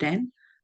10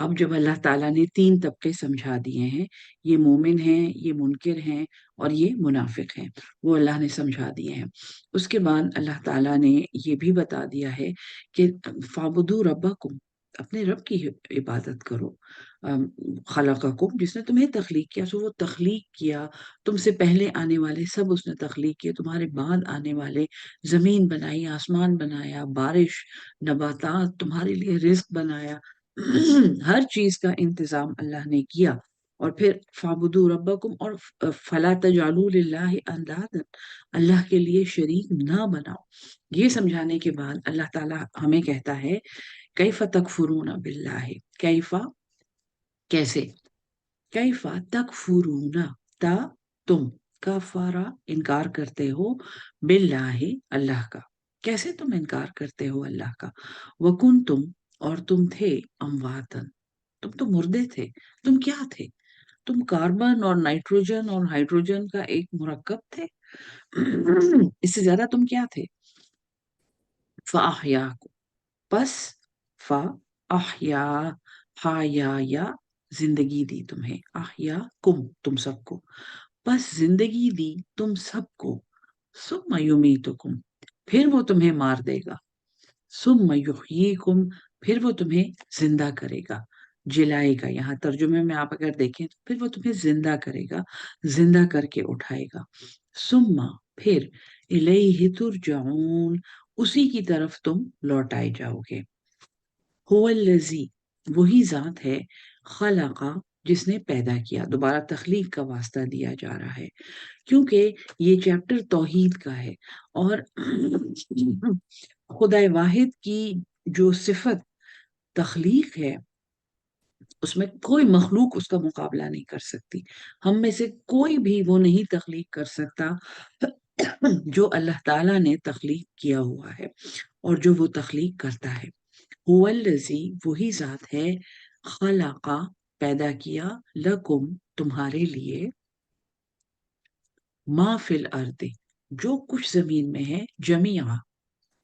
اب جب اللہ تعالیٰ نے 3 طبقے سمجھا دیے ہیں، یہ مومن ہیں، یہ منکر ہیں اور یہ منافق ہیں، وہ اللہ نے سمجھا دیے ہیں، اس کے بعد اللہ تعالیٰ نے یہ بھی بتا دیا ہے کہ فَاعْبُدُوا رَبَّكُمْ، اپنے رب کی عبادت کرو، خلقکم، جس نے تمہیں تخلیق کیا، سو وہ تخلیق کیا، تم سے پہلے آنے والے سب اس نے تخلیق کیے، تمہارے بعد آنے والے زمین بنائی، آسمان بنایا، بارش، نباتات، تمہارے لیے رزق بنایا، ہر چیز کا انتظام اللہ نے کیا۔ اور پھر فَاعْبُدُوا رَبَّكُمْ، اور فَلَا تَجْعَلُوا لِلَّهِ أَندَادًا، اللہ کے لیے شریک نہ بناؤ۔ یہ سمجھانے کے بعد اللہ تعالیٰ ہمیں کہتا ہے کیف تکفرون باللہ، کیف، کیسے، کیف تکفرون، تا، تم، کفارا، انکار کرتے ہو، باللہ، اللہ کا، کیسے تم انکار کرتے ہو اللہ کا، وکنتم، اور تم تھے، امواتن، تم تو مردے تھے، تم کیا تھے، تم کاربن اور نائٹروجن اور ہائیڈروجن کا ایک مرکب تھے، اس سے زیادہ تم کیا تھے، فاحیاکم، پس، احیا، یا زندگی دی تمہیں، احیا کم، تم سب کو، پس زندگی دی تم سب کو، ثم یمیتکم، پھر وہ تمہیں مار دے گا، ثم یحییکم، پھر وہ تمہیں زندہ کرے گا، جلائے گا، یہاں ترجمے میں آپ اگر دیکھیں تو پھر وہ تمہیں زندہ کرے گا، زندہ کر کے اٹھائے گا، ثم، پھر، الیہ ترجعون، اسی کی طرف تم لوٹائے جاؤ گے، هو الذی، وہی ذات ہے، خلق، جس نے پیدا کیا، دوبارہ تخلیق کا واسطہ دیا جا رہا ہے کیونکہ یہ چیپٹر توحید کا ہے، اور خدا واحد کی جو صفت تخلیق ہے اس میں کوئی مخلوق اس کا مقابلہ نہیں کر سکتی، ہم میں سے کوئی بھی وہ نہیں تخلیق کر سکتا جو اللہ تعالیٰ نے تخلیق کیا ہوا ہے اور جو وہ تخلیق کرتا ہے، هو الذی، وہی ذات ہے، خلق، پیدا کیا، لکم، تمہارے لیے، ما فی الارض، جو کچھ زمین میں ہے، جمیعا،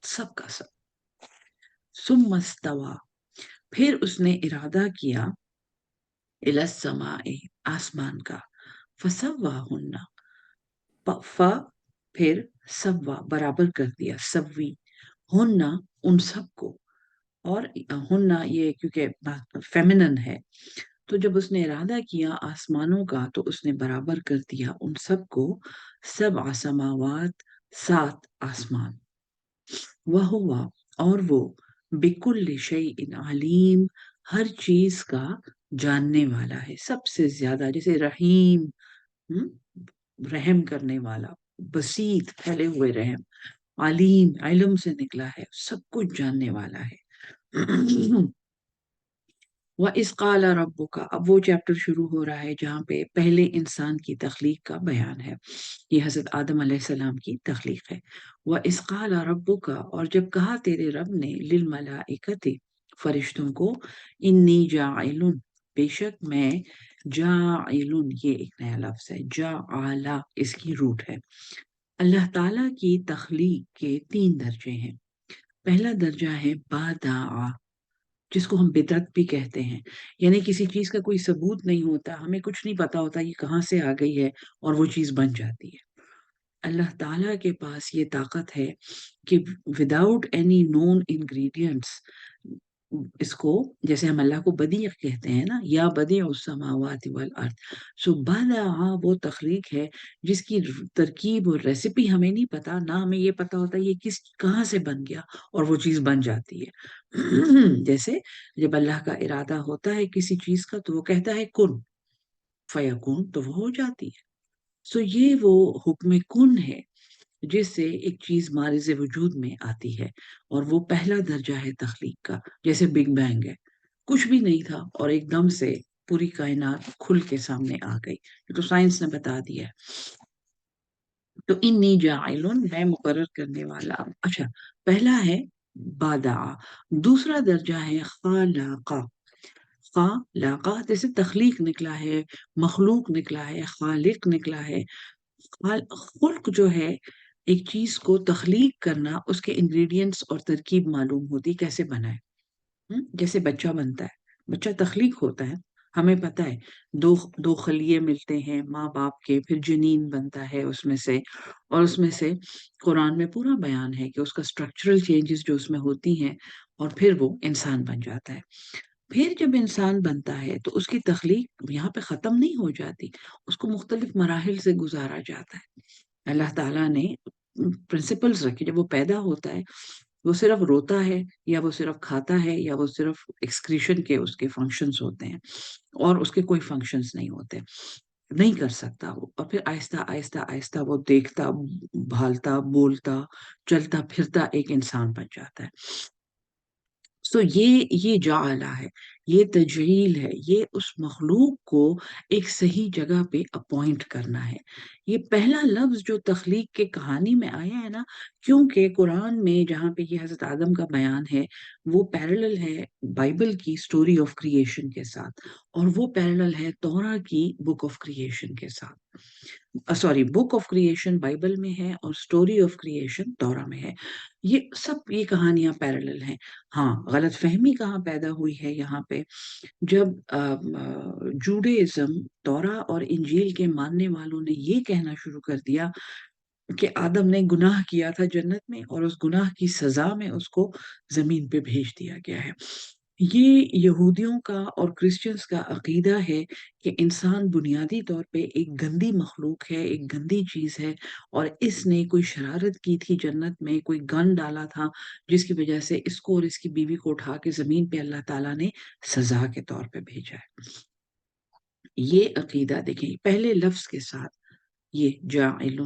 سب کا سب، ثم استوى، پھر اس نے ارادہ کیا، الی السماء، آسمان کا، فسواہن، پھر سوا، برابر کر دیا، سوی، ہن، ان سب کو، اور ہن یہ کیونکہ فیمنن ہے تو جب اس نے ارادہ کیا آسمانوں کا تو اس نے برابر کر دیا ان سب کو، 7 سماوات، 7 آسمان، وہوا، اور وہ، بکل شیء علیم، ہر چیز کا جاننے والا ہے، سب سے زیادہ، جیسے رحیم، ہم، رحم کرنے والا، بسیط، پھیلے ہوئے رحم، علیم، علم سے نکلا ہے، سب کچھ جاننے والا ہے۔ وَإِذْ قَالَ رَبُّكَ، اب وہ چیپٹر شروع ہو رہا ہے جہاں پہ پہلے انسان کی تخلیق کا بیان ہے، یہ حضرت آدم علیہ السلام کی تخلیق ہے۔ وَإِذْ قَالَ رَبُّكَ، اور جب کہا تیرے رب نے، لِلْمَلَائِكَةِ، فرشتوں کو، انی جاعل، بے شک میں، جاعل، یہ ایک نیا لفظ ہے، جعل، اس کی روٹ ہے، اللہ تعالیٰ کی تخلیق کے 3 درجے ہیں، پہلا درجہ ہے بادع، جس کو ہم بدعت بھی کہتے ہیں، یعنی کسی چیز کا کوئی ثبوت نہیں ہوتا، ہمیں کچھ نہیں پتا ہوتا یہ کہاں سے آ گئی ہے اور وہ چیز بن جاتی ہے۔ اللہ تعالیٰ کے پاس یہ طاقت ہے کہ وداؤٹ اینی نون انگریڈینٹس، اس کو، جیسے ہم اللہ کو بدیع کہتے ہیں نا، یا بدیع السماوات والارض، سو بدع، وہ تخلیق ہے جس کی ترکیب اور ریسیپی ہمیں نہیں پتا، نہ ہمیں یہ پتا ہوتا یہ کہاں سے بن گیا اور وہ چیز بن جاتی ہے۔ جیسے جب اللہ کا ارادہ ہوتا ہے کسی چیز کا تو وہ کہتا ہے کن فیکون، تو وہ ہو جاتی ہے، سو یہ وہ حکم کن ہے جس سے ایک چیز مارز وجود میں آتی ہے، اور وہ پہلا درجہ ہے تخلیق کا، جیسے بگ بینگ ہے، کچھ بھی نہیں تھا اور ایک دم سے پوری کائنات کھل کے سامنے آ گئی، یہ تو سائنس نے بتا دیا ہے۔ تو انی جاعل، میں مقرر کرنے والا، اچھا، پہلا ہے بادع، دوسرا درجہ ہے خالق، خالق جیسے تخلیق نکلا ہے، مخلوق نکلا ہے، خالق نکلا ہے، خلق جو ہے ایک چیز کو تخلیق کرنا، اس کے انگریڈینٹس اور ترکیب معلوم ہوتی کیسے بنا ہے، جیسے بچہ بنتا ہے بچہ تخلیق ہوتا ہے، ہمیں پتہ ہے دو دو خلیے ملتے ہیں ماں باپ کے، پھر جنین بنتا ہے اس میں سے، اور اس میں سے قرآن میں پورا بیان ہے کہ اس کا اسٹرکچرل چینجز جو اس میں ہوتی ہیں، اور پھر وہ انسان بن جاتا ہے۔ پھر جب انسان بنتا ہے تو اس کی تخلیق یہاں پہ ختم نہیں ہو جاتی، اس کو مختلف مراحل سے گزارا جاتا ہے۔ اللہ تعالیٰ نے پرنسپلز رکھے، جب وہ پیدا ہوتا ہے وہ صرف روتا ہے، یا وہ صرف کھاتا ہے، یا وہ صرف ایکسکریشن کے اس کے فنکشنز ہوتے ہیں، اور اس کے کوئی فنکشنز نہیں ہوتے، نہیں کر سکتا وہ، اور پھر آہستہ آہستہ آہستہ وہ دیکھتا، بھالتا، بولتا، چلتا پھرتا ایک انسان بن جاتا ہے۔ سو یہ جعلہ ہے، یہ تجعیل ہے، یہ اس مخلوق کو ایک صحیح جگہ پہ اپوائنٹ کرنا ہے۔ یہ پہلا لفظ جو تخلیق کے کہانی میں آیا ہے نا، کیونکہ قرآن میں جہاں پہ یہ حضرت آدم کا بیان ہے وہ پیرلل ہے بائبل کی سٹوری آف کریشن کے ساتھ، اور وہ پیرلل ہے تورا کی بک آف کریشن کے ساتھ۔ Sorry, book of creation Bible میں ہے اور سٹوری آف کریشن تورا میں ہے۔ یہ کہانیاں پیرلل ہیں۔ ہاں، غلط فہمی کہاں پیدا ہوئی ہے یہاں پہ، جب جوڈیزم، تورا اور انجیل کے ماننے والوں نے یہ کہنا شروع کر دیا کہ آدم نے گناہ کیا تھا جنت میں، اور اس گناہ کی سزا میں اس کو زمین پہ بھیج دیا گیا ہے۔ یہ یہودیوں کا اور کرسچنز کا عقیدہ ہے کہ انسان بنیادی طور پہ ایک گندی مخلوق ہے، ایک گندی چیز ہے، اور اس نے کوئی شرارت کی تھی جنت میں، کوئی گن ڈالا تھا جس کی وجہ سے اس کو اور اس کی بیوی کو اٹھا کے زمین پہ اللہ تعالیٰ نے سزا کے طور پہ بھیجا ہے۔ یہ عقیدہ دیکھیں پہلے لفظ کے ساتھ، یہ جاعل،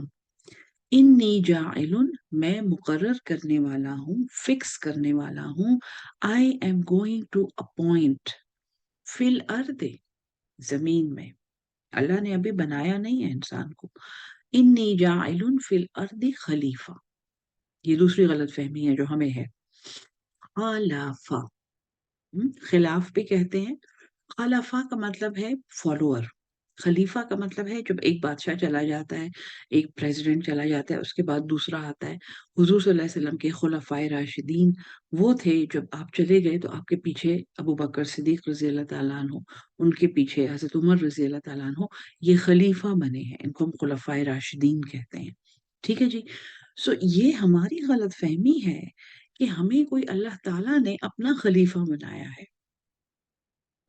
انی جاعل، میں مقرر کرنے والا ہوں، فکس کرنے والا ہوں، I am going to appoint, فی الارض، زمین میں، اللہ نے ابھی بنایا نہیں ہے انسان کو، انی جاعل فی الارض خلیفہ۔ یہ دوسری غلط فہمی ہے جو ہمیں ہے۔ خلافہ، خلاف بھی کہتے ہیں، خلافہ کا مطلب ہے فالوور، خلیفہ کا مطلب ہے جب ایک بادشاہ چلا جاتا ہے، ایک پریزیڈنٹ چلا جاتا ہے، اس کے بعد دوسرا آتا ہے۔ حضور صلی اللہ علیہ وسلم کے خلفائے راشدین وہ تھے، جب آپ چلے گئے تو آپ کے پیچھے ابو بکر صدیق رضی اللہ تعالیٰ عنہ، ان کے پیچھے حضرت عمر رضی اللہ تعالیٰ عنہ، یہ خلیفہ بنے ہیں، ان کو ہم خلفائے راشدین کہتے ہیں۔ ٹھیک ہے جی۔ سو یہ ہماری غلط فہمی ہے کہ ہمیں کوئی اللہ تعالیٰ نے اپنا خلیفہ بنایا ہے،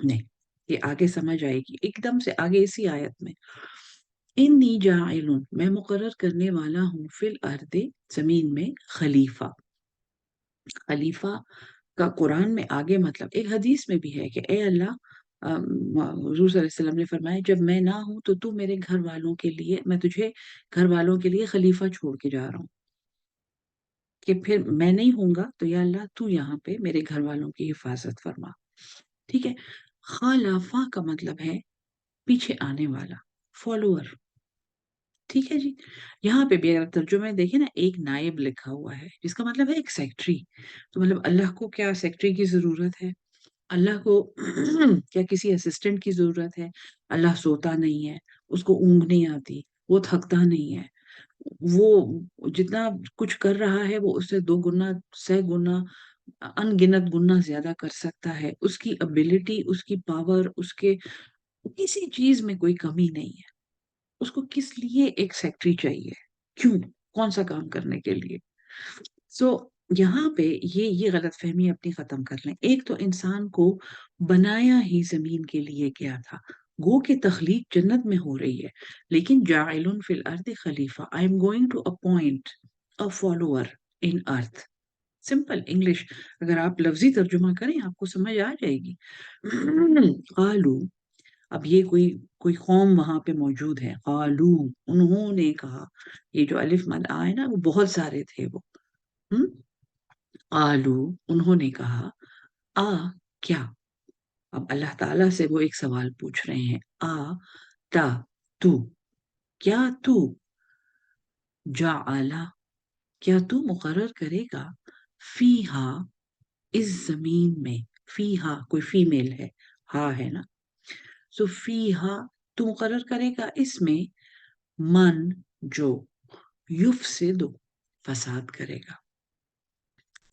نہیں، یہ آگے سمجھ آئے گی ایک دم سے آگے اسی آیت میں، انی جاعل، میں مقرر کرنے والا ہوں، فی الارض، زمین میں، خلیفہ۔ خلیفہ کا قرآن میں آگے مطلب ایک حدیث میں بھی ہے کہ اے اللہ، حضور صلی اللہ علیہ وسلم نے فرمایا جب میں نہ ہوں تو تو میرے گھر والوں کے لیے، میں تجھے گھر والوں کے لیے خلیفہ چھوڑ کے جا رہا ہوں، کہ پھر میں نہیں ہوں گا تو یا اللہ تو یہاں پہ میرے گھر والوں کی حفاظت فرما۔ ٹھیک ہے۔ خلافہ کا مطلب ہے پیچھے آنے والا، فالوور۔ ٹھیک ہے جی۔ یہاں پہ بھی اگر ترجمے دیکھیں نا، ایک نائب لکھا ہوا ہے جس کا مطلب ہے ایک سیکٹری، تو مطلب اللہ کو کیا سیکٹری کی ضرورت ہے؟ اللہ کو کیا کسی اسسٹنٹ کی ضرورت ہے؟ اللہ سوتا نہیں ہے، اس کو اونگ نہیں آتی، وہ تھکتا نہیں ہے، وہ جتنا کچھ کر رہا ہے وہ اس سے 2 گنا، 6 گنا، ان گنت گنا زیادہ کر سکتا ہے، اس کی ابیلٹی، اس کی پاور، اس کے کسی چیز میں کوئی کمی نہیں ہے۔ اس کو کس لیے ایک سیکٹری چاہیے؟ کیوں؟ کون سا کام کرنے کے لیے؟ سو یہاں پہ یہ غلط فہمی اپنی ختم کر لیں۔ ایک تو انسان کو بنایا ہی زمین کے لیے کیا تھا، گو کہ تخلیق جنت میں ہو رہی ہے، لیکن جاعل فی الارض خلیفہ، I am going to appoint a follower in earth. Simple English اگر آپ لفظی ترجمہ کریں آپ کو سمجھ آ جائے گی۔ قالو، اب یہ کوئی قوم وہاں پہ موجود ہے، قالو، انہوں نے کہا، یہ جو الف مد آئے نا وہ بہت سارے تھے وہ، ہم؟ قالو، انہوں نے کہا، آ، کیا؟ اب اللہ تعالیٰ سے وہ ایک سوال پوچھ رہے ہیں، آ، تا، تو، کیا تو، جعلا، کیا تو مقرر کرے گا، فیہا، اس زمین میں، فیہا کوئی فیمیل ہے، ہا ہے نا، سو فیہا، تو مقرر کرے گا اس میں، من، جو، یفسد، فساد کرے گا۔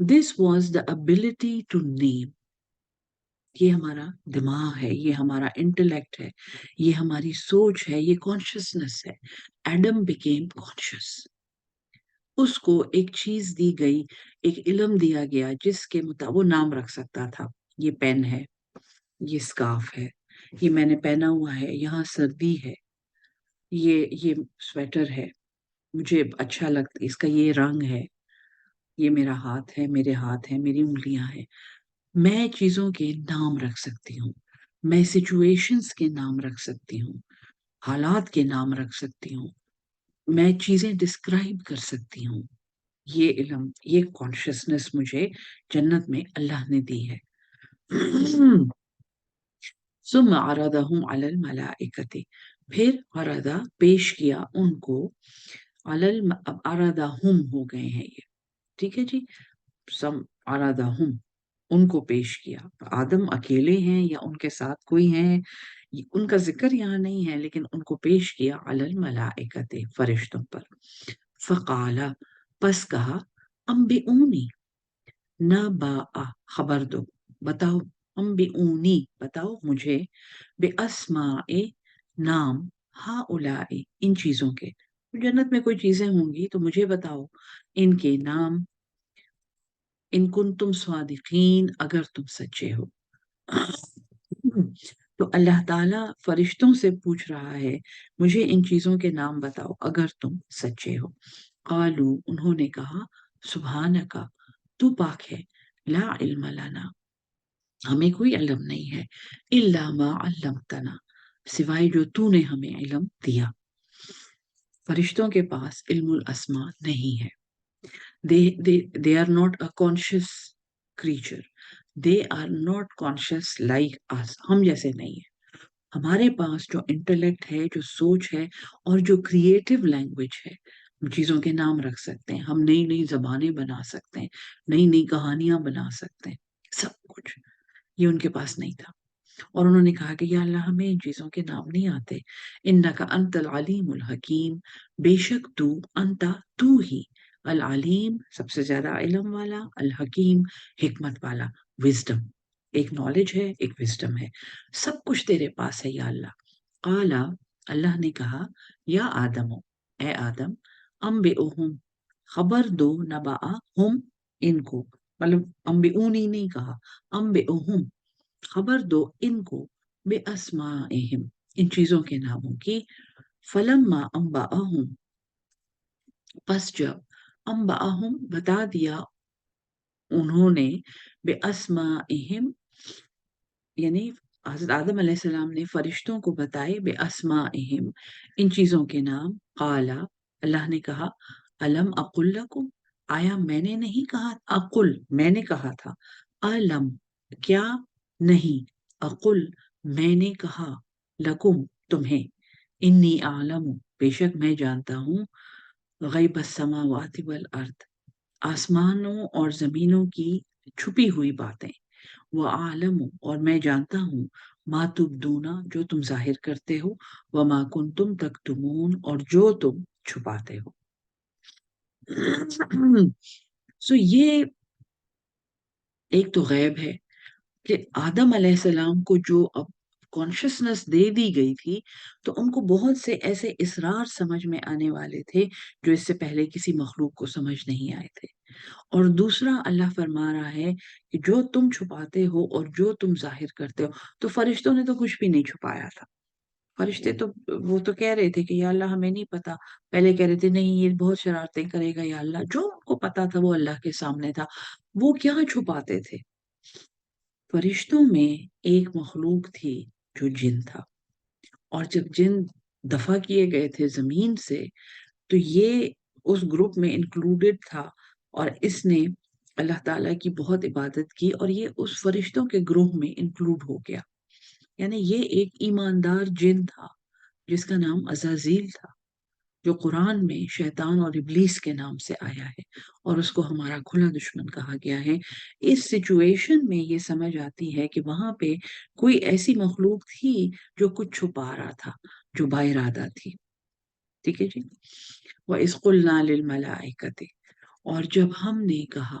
This was the ability to name. یہ ہمارا دماغ ہے، یہ ہمارا انٹلیکٹ ہے، یہ ہماری سوچ ہے، یہ کانشیسنس ہے. Adam became conscious. اس کو ایک چیز دی گئی، ایک علم دیا گیا جس کے مطابق وہ نام رکھ سکتا تھا. یہ پین ہے، یہ اسکارف ہے، یہ میں نے پہنا ہوا ہے، یہاں سردی ہے، یہ سویٹر ہے، مجھے اچھا لگتا، اس کا یہ رنگ ہے، یہ میرا ہاتھ ہے، میرے ہاتھ ہیں، میری انگلیاں ہیں. میں چیزوں کے نام رکھ سکتی ہوں، میں سچویشنز کے نام رکھ سکتی ہوں، حالات کے نام رکھ سکتی ہوں، میں چیزیں ڈسکرائب کر سکتی ہوں. یہ علم، یہ کانشیسنس مجھے جنت میں اللہ نے دی ہے. ثم عرضهم على الملائکۃ، پھر عرضہ پیش کیا ان کو، اب عرضہم ہو گئے ہیں یہ، ٹھیک ہے جی. سم عرضہم، ان کو پیش کیا. آدم اکیلے ہیں یا ان کے ساتھ کوئی ہیں، ان کا ذکر یہاں نہیں ہے، لیکن ان کو پیش کیا علی الملائکۃ، فرشتوں پر. فقال، پس کہا، انبئونی، نبأ، خبر دو، بتاؤ، انبئونی، بتاؤ مجھے، باسماء، نام، ہؤلاء، ان چیزوں کے. جنت میں کوئی چیزیں ہوں گی تو مجھے بتاؤ ان کے نام، ان کنتم صادقین، اگر تم سچے ہو. تو اللہ تعالیٰ فرشتوں سے پوچھ رہا ہے، مجھے ان چیزوں کے نام بتاؤ اگر تم سچے ہو. قالو، انہوں نے کہا، سبحانک، تو پاک ہے، لا علم لنا، ہمیں کوئی علم نہیں ہے، الا ما علمتنا، سوائے جو تو نے ہمیں علم دیا. فرشتوں کے پاس علم الاسماء نہیں ہے. They are not a conscious creature. They are not conscious like us. ہم جیسے نہیں ہیں. ہمارے پاس جو انٹلیکٹ ہے، جو سوچ ہے، اور جو کریٹیو لینگویج ہے، ہم چیزوں کے نام رکھ سکتے ہیں، ہم نئی نئی زبانیں بنا سکتے ہیں، نئی نئی کہانیاں بنا سکتے ہیں، سب کچھ یہ ان کے پاس نہیں تھا. اور انہوں نے کہا کہ یا اللہ، ہمیں ان چیزوں کے نام نہیں آتے. انک انت العلیم الحکیم، بے شک تو، انت، تو ہی، العلیم، سب سے زیادہ علم والا، الحکیم، حکمت والا، وزڈم، ایک نالج ہے، ایک وزڈم ہے، سب کچھ تیرے پاس ہے یا اللہ. قالا، اللہ نے کہا، یا آدم، اے آدم، انبئہم، خبر دو، نبأہم، ان کو، مطلب انبئونی نہیں کہا، انبئہم، خبر دو ان کو، بے اسمائہم، ان چیزوں کے ناموں کی. فلما انبأہم، پس جب، انبأہم، بتا دیا انہوں نے، بے اسمائہم، یعنی حضرت آدم علیہ السلام نے فرشتوں کو بتائے، بے اسمائہم، ان چیزوں کے نام. قالا، اللہ نے کہا، الم اقل لکم، آیا میں نے نہیں کہا، اقل، میں نے کہا تھا، الم، کیا نہیں، اقل، میں نے کہا، لکم، تمہیں، انی اعلم، بے شک میں جانتا ہوں، غیب السماوات والارض، آسمانوں اور زمینوں کی چھپی ہوئی باتیں، وَأَعْلَمُ، اور میں جانتا ہوں، ما تبدون، جو تم ظاہر کرتے ہو، وما کنتم تکتمون، اور جو تم چھپاتے ہو. یہ ایک تو غیب ہے کہ آدم علیہ السلام کو جو اب کانشیسنس دے دی گئی تھی، تو ان کو بہت سے ایسے اسرار سمجھ میں آنے والے تھے جو اس سے پہلے کسی مخلوق کو سمجھ نہیں آئے تھے. اور دوسرا، اللہ فرما رہا ہے کہ جو تم چھپاتے ہو اور جو تم ظاہر کرتے ہو، تو فرشتوں نے تو کچھ بھی نہیں چھپایا تھا. فرشتے تو، وہ تو کہہ رہے تھے کہ یا اللہ ہمیں نہیں پتا، پہلے کہہ رہے تھے نہیں یہ بہت شرارتیں کرے گا یا اللہ، جو ان کو پتا تھا وہ اللہ کے سامنے تھا، وہ کیا چھپاتے تھے. فرشتوں میں ایک مخلوق تھی جو جن تھا، اور جب جن دفع کیے گئے تھے زمین سے، تو یہ اس گروپ میں انکلوڈڈ تھا، اور اس نے اللہ تعالیٰ کی بہت عبادت کی، اور یہ اس فرشتوں کے گروہ میں انکلوڈ ہو گیا. یعنی یہ ایک ایماندار جن تھا جس کا نام عزازیل تھا، جو قرآن میں شیطان اور ابلیس کے نام سے آیا ہے، اور اس کو ہمارا کھلا دشمن کہا گیا ہے. اس سچویشن میں یہ سمجھ آتی ہے کہ وہاں پہ کوئی ایسی مخلوق تھی جو کچھ چھپا رہا تھا، جو با ارادہ تھی. ٹھیک ہے جی. وَإِذْ قُلْنَا لِلْمَلَائِكَةِ، اور جب ہم نے کہا،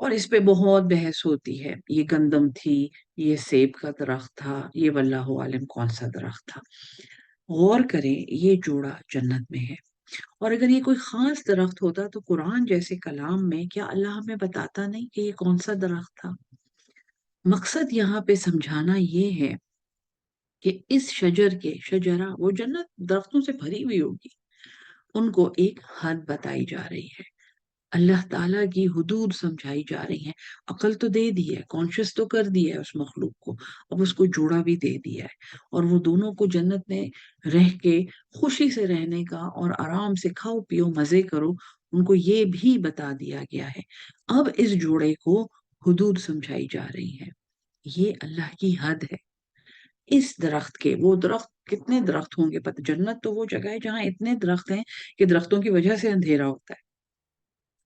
اور اس پہ بہت بحث ہوتی ہے، یہ گندم تھی، یہ سیب کا درخت تھا، یہ واللہ عالم کون سا درخت تھا۔ غور کریں، یہ جوڑا جنت میں ہے، اور اگر یہ کوئی خاص درخت ہوتا تو قرآن جیسے کلام میں کیا اللہ ہمیں بتاتا نہیں کہ یہ کون سا درخت تھا؟ مقصد یہاں پہ سمجھانا یہ ہے کہ اس شجرہ وہ جنت درختوں سے بھری ہوئی ہوگی، ان کو ایک حد بتائی جا رہی ہے، اللہ تعالیٰ کی حدود سمجھائی جا رہی ہیں۔ عقل تو دے دی ہے، کانشیس تو کر دیا ہے اس مخلوق کو، اب اس کو جوڑا بھی دے دیا ہے، اور وہ دونوں کو جنت میں رہ کے خوشی سے رہنے کا اور آرام سے کھاؤ پیو مزے کرو، ان کو یہ بھی بتا دیا گیا ہے۔ اب اس جوڑے کو حدود سمجھائی جا رہی ہے، یہ اللہ کی حد ہے۔ اس درخت کے، وہ درخت کتنے درخت ہوں گے پتہ، جنت تو وہ جگہ ہے جہاں اتنے درخت ہیں کہ درختوں کی وجہ سے اندھیرا ہوتا ہے۔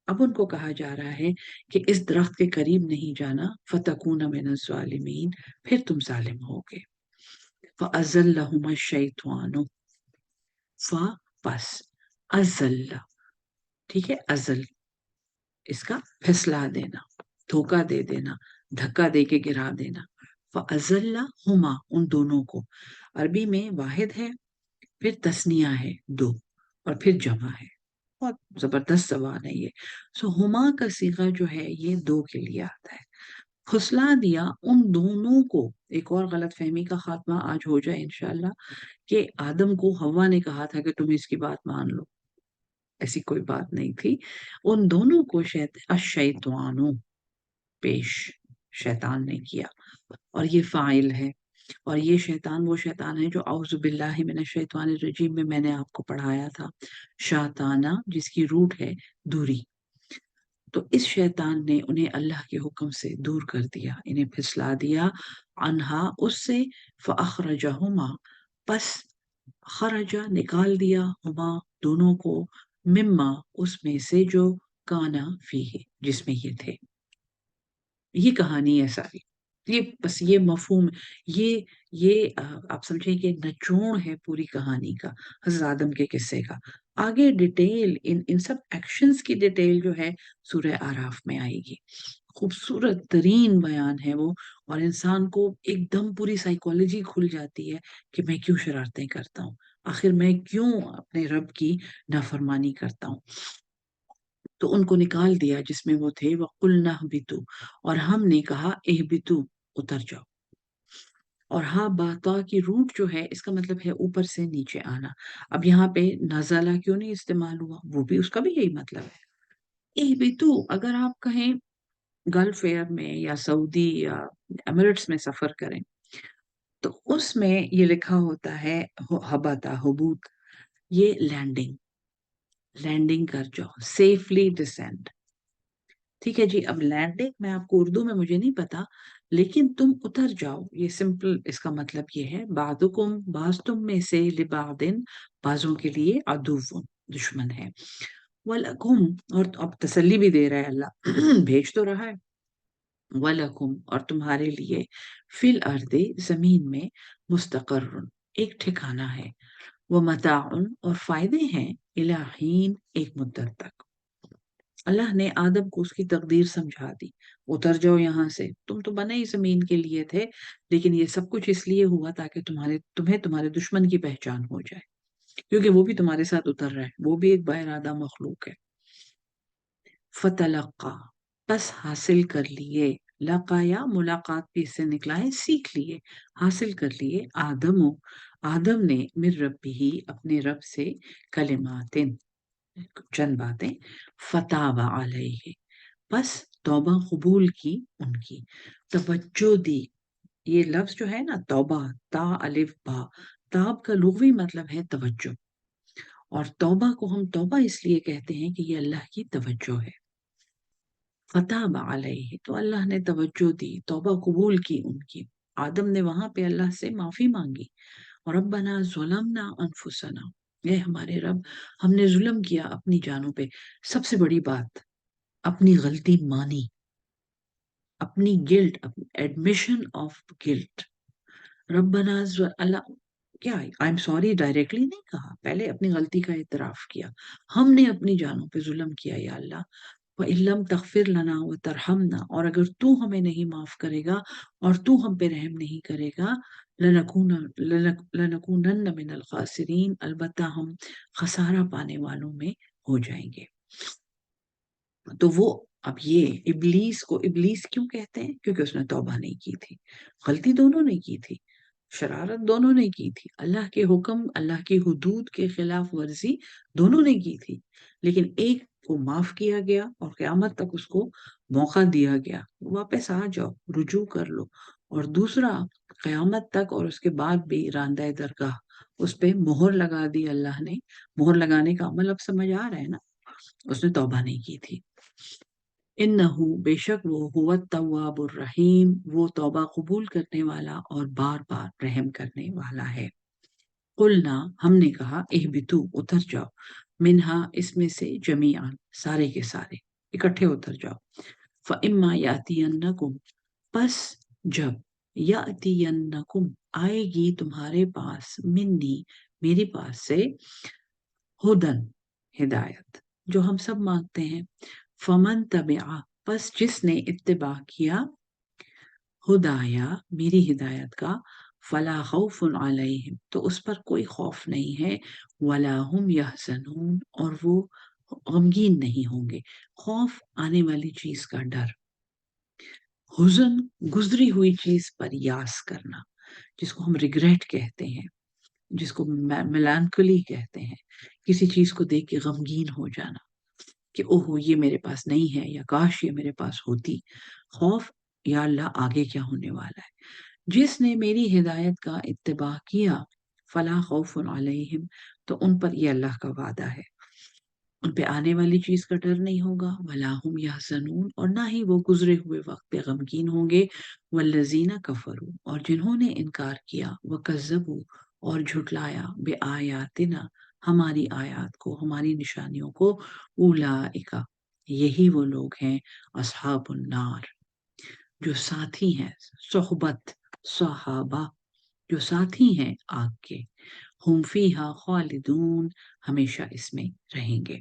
اب ان کو کہا جا رہا ہے کہ اس درخت کے قریب نہیں جانا، فَتَكُونَ مِنَ الظَّالِمِينَ، پھر تم ظالم ہوگے۔ فَأَزَلَّهُمَا الشَّيْطَانُ، پس ازل، ٹھیک ہے، ازل اس کا پھسلا دینا، دھوکا دے دینا، دھکا دے کے گرا دینا۔ فَأَزَلَّهُمَا، ان دونوں کو، عربی میں واحد ہے، پھر تثنیہ ہے دو، اور پھر جمع ہے، بہت زبردست زبان ہے یہ۔ ہما کا صیغہ جو ہے یہ دو کے لیے آتا ہے۔ پھسلا دیا ان دونوں کو، ایک اور غلط فہمی کا خاتمہ آج ہو جائے انشاءاللہ، کہ آدم کو حوا نے کہا تھا کہ تم اس کی بات مان لو، ایسی کوئی بات نہیں تھی۔ ان دونوں کو الشیطانو، پیش شیطان نے کیا، اور یہ فاعل ہے، اور یہ شیطان وہ شیطان ہے جو اعوذ باللہ من الشیطان الرجیم میں نے آپ کو پڑھایا تھا، شاطانہ، جس کی روٹ ہے دوری۔ تو اس شیطان نے انہیں اللہ کے حکم سے دور کر دیا، انہیں پھسلا دیا، انہا، اس سے، فاخرجہما، پس، خرجا، نکال دیا، ہما، دونوں کو، مما، اس میں سے، جو کانا فیہ، جس میں یہ تھے۔ یہ کہانی ہے ساری، یہ بس یہ مفہوم، یہ آپ سمجھیں کہ نچوڑ ہے پوری کہانی کا، حضرت آدم کے قصے کا۔ آگے ڈیٹیل، ان سب ایکشنز کی ڈیٹیل جو ہے سورہ اعراف میں آئے گی، خوبصورت ترین بیان ہے وہ، اور انسان کو ایک دم پوری سائیکالوجی کھل جاتی ہے کہ میں کیوں شرارتیں کرتا ہوں، آخر میں کیوں اپنے رب کی نافرمانی کرتا ہوں۔ تو ان کو نکال دیا جس میں وہ تھے، وَقُلْنَا اهْبِطُوا، اور ہم نے کہا اہبتو، اتر جاؤ۔ اور ہاں، باتا کی روٹ جو ہے اس کا مطلب ہے اوپر سے نیچے آنا۔ اب یہاں پہ نزلہ کیوں نہیں استعمال ہوا، وہ بھی اس کا بھی یہی مطلب ہے۔ اہبتو، اگر آپ کہیں گلف ایئر میں یا سعودی یا ایمریٹس میں سفر کریں تو اس میں یہ لکھا ہوتا ہے ہبتا، حبوت، یہ لینڈنگ کر جاؤ، سیفلی ڈسینڈ، ٹھیک ہے جی۔ اب لینڈنگ میں آپ کو اردو میں مجھے نہیں پتا، لیکن تم اتر جاؤ، یہ سمپل اس کا مطلب یہ ہے، بعضکم، بعض تم میں سے، لبعضن، بعضوں کے لیے، عدوٌ، دشمن ہے، وَلَکُمْ، اور اب تسلی بھی دے رہا ہے اللہ بھیج تو رہا ہے، وَلَکُمْ، اور تمہارے لیے، فی الارض، زمین میں، مستقر، ایک ٹھکانہ ہے، وَمَتَاعٌ، اور فائدے ہیں، الی حین، ایک مدت تک۔ اللہ نے آدم کو اس کی تقدیر سمجھا دی، اتر جاؤ یہاں سے، تم تو بنے ہی زمین کے لیے تھے، لیکن یہ سب کچھ اس لیے ہوا تاکہ تمہیں تمہارے دشمن کی پہچان ہو جائے، کیونکہ وہ بھی تمہارے ساتھ اتر رہا ہے، وہ بھی ایک باارادہ مخلوق ہے۔ فتلقا، پس حاصل کر لیے، لقا یا ملاقات بھی اس سے نکلا ہے، سیکھ لیے، حاصل کر لیے، آدم نے، من ربہ، اپنے رب سے، کلماتن، چند باتیں، فتاب علیہ، بس توبہ قبول کی ان کی، توجہ دی۔ یہ لفظ جو ہے نا توبہ، تا الف با، تاب کا لغوی مطلب ہے توجہ، اور توبہ کو ہم توبہ اس لیے کہتے ہیں کہ یہ اللہ کی توجہ ہے۔ فتاب علیہ، تو اللہ نے توجہ دی، توبہ قبول کی ان کی۔ آدم نے وہاں پہ اللہ سے معافی مانگی، ربنا ظلمنا انفسنا، اے ہمارے رب، ہم نے ظلم کیا اپنی جانوں پہ، سب سے بڑی بات، اپنی غلطی مانی، اپنی گلٹ، ایڈمیشن آف گلٹ، ربنا اللہ، کیا آئی ایم سوری ڈائریکٹلی نہیں کہا، پہلے اپنی غلطی کا اعتراف کیا، ہم نے اپنی جانوں پہ ظلم کیا یا اللہ، وَإِن لَّمْ تَغْفِرْ لَنَا وَتَرْحَمْنَا، اور اگر تو ہمیں نہیں معاف کرے گا اور تو ہم پہ رحم نہیں کرے گا، لَنَكُونَنَّ مِنَ الْخَاسِرِينَ، البتہ ہم خسارہ پانے والوں میں ہو جائیں گے۔ تو وہ اب یہ ابلیس کو ابلیس کیوں کہتے ہیں؟ کیونکہ اس نے توبہ نہیں کی تھی۔ غلطی دونوں نے کی تھی، شرارت دونوں نے کی تھی، اللہ کے حکم، اللہ کی حدود کے خلاف ورزی دونوں نے کی تھی، لیکن ایک کو معاف کیا گیا اور قیامت تک اس کو موقع دیا گیا، واپس آ جاؤ، رجوع کر لو، اور دوسرا قیامت تک اور اس کے بعد بھی راندہ درگاہ، اس پہ مہر لگا دی اللہ نے۔ مہر لگانے کا عمل اب سمجھ آ رہا ہے نا؟ اس نے توبہ نہیں کی تھی۔ انہو، بے شک وہ، هو التواب الرحیم، وہ توبہ قبول کرنے والا اور بار بار رحم کرنے والا ہے۔ قلنا، ہم نے کہا، اہبتو، اتر جاؤ، منہا، اس میں سے، جمیعاً، سارے کے سارے اکٹھے اتر جاؤ۔ فَإِمَّا يَأْتِيَنَّكُمْ، پس جب، یأتینکم، آئے گی تمہارے پاس، منی، میری پاس سے، ہدن، ہدایت، جو ہم سب مانگتے ہیں، فمن تبعہ، پس جس نے اتباع کیا، ہدایا، میری ہدایت کا، فلا خوف علیہم، تو اس پر کوئی خوف نہیں ہے، ولا هم یحزنون، اور وہ غمگین نہیں ہوں گے۔ خوف، آنے والی چیز کا ڈر، حزن، گزری ہوئی چیز پر یاس کرنا، جس کو ہم ریگریٹ کہتے ہیں، جس کو میلانکولی کہتے ہیں، کسی چیز کو دیکھ کے غمگین ہو جانا کہ اوہو یہ میرے پاس نہیں ہے، یا کاش یہ میرے پاس ہوتی۔ خوف، یا اللہ آگے کیا ہونے والا ہے۔ جس نے میری ہدایت کا اتباع کیا، فلا خوف علیہم، تو ان پر یہ اللہ کا وعدہ ہے، ان پہ آنے والی چیز کا ڈر نہیں ہوگا، ولا هم یحزنون، اور نہ ہی وہ گزرے ہوئے وقت پہ غمگین ہوں گے، والذین کفروا، اور جنہوں نے انکار کیا، وکذبوا، اور جھٹلایا، بآیاتنا، ہماری آیات کو، ہماری نشانیوں کو، اولئک، یہی وہ لوگ ہیں، اصحاب النار، جو ساتھی ہیں، صحبت، صحابہ، جو ساتھی ہیں آگ کے، ہم فیہا خالدون، ہمیشہ اس میں رہیں گے۔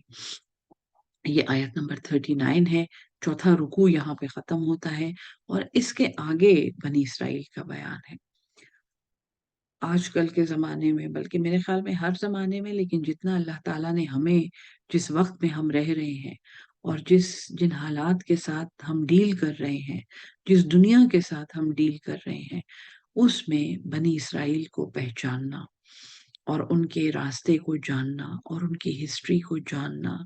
یہ آیت نمبر 39 ہے، چوتھا رکوع یہاں پہ ختم ہوتا ہے، اور اس کے آگے بنی اسرائیل کا بیان ہے۔ آج کل کے زمانے میں، بلکہ میرے خیال میں ہر زمانے میں، لیکن جتنا اللہ تعالیٰ نے ہمیں، جس وقت میں ہم رہ رہے ہیں اور جن حالات کے ساتھ ہم ڈیل کر رہے ہیں، جس دنیا کے ساتھ ہم ڈیل کر رہے ہیں، اس میں بنی اسرائیل کو پہچاننا اور ان کے راستے کو جاننا اور ان کی ہسٹری کو جاننا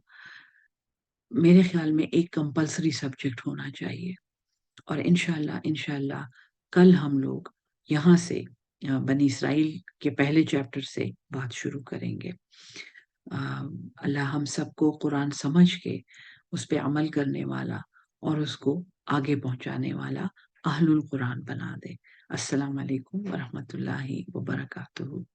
میرے خیال میں ایک کمپلسری سبجیکٹ ہونا چاہیے۔ اور انشاءاللہ کل ہم لوگ یہاں سے بنی اسرائیل کے پہلے چیپٹر سے بات شروع کریں گے۔ اللہ ہم سب کو قرآن سمجھ کے اس پہ عمل کرنے والا اور اس کو آگے پہنچانے والا اہل القرآن بنا دے۔ السلام علیکم ورحمۃ اللہ وبرکاتہ۔